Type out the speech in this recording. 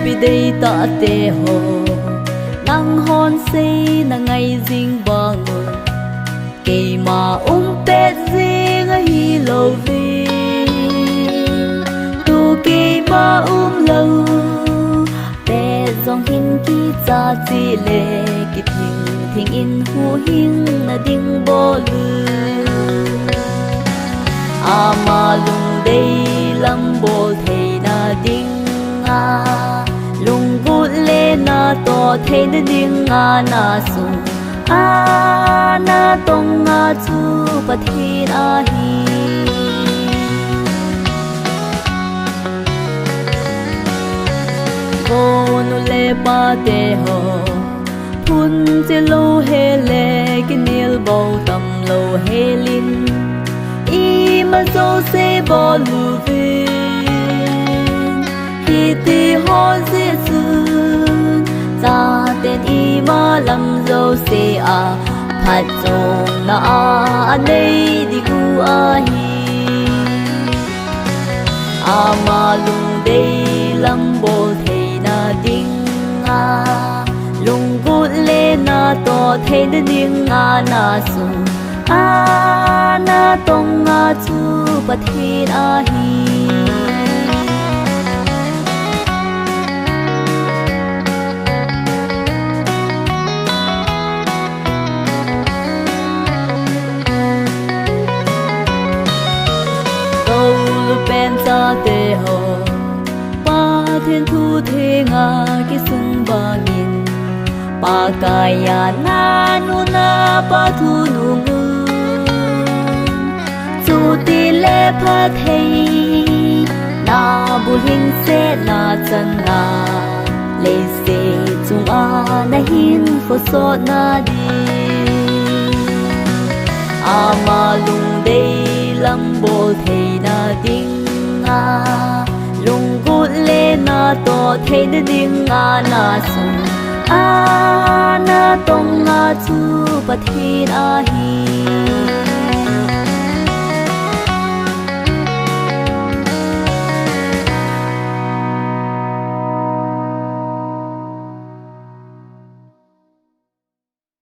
bị đây ta tê hồ nang hon say na ngày dinh bang kỳ mà pe ding hi lo vi tu kỳ mà lâu pe dòng hin ki cha chi le ki thing in hu hin na ding bo lu ama lung đây lam bo thei na ding a lung gut le na to thei na ding a na su a na tong a chu pa thi a hi go nu le pa te ho phun che lo he le ki nil bo tam lo he lin i ma zo se bo lu vi hi ti ho zi zun za ten i ma lam zo se a phat zong na a nei di gu a hi a ma lung dei lam bo thei na ding a lung gut le na to thei na ding a na su a na tong a chu pa thi a hi ta te ho pa thiên thu thế nga ki sung ba min pa kaya na nu na pa thu nu mu chu ti le pha thei na bu hin se na chan na le se chung a na hin fo so na di ama lung dei lam bo thei na ding lung gut le na to thei na ding a na su a na tong a chu pa thi a hi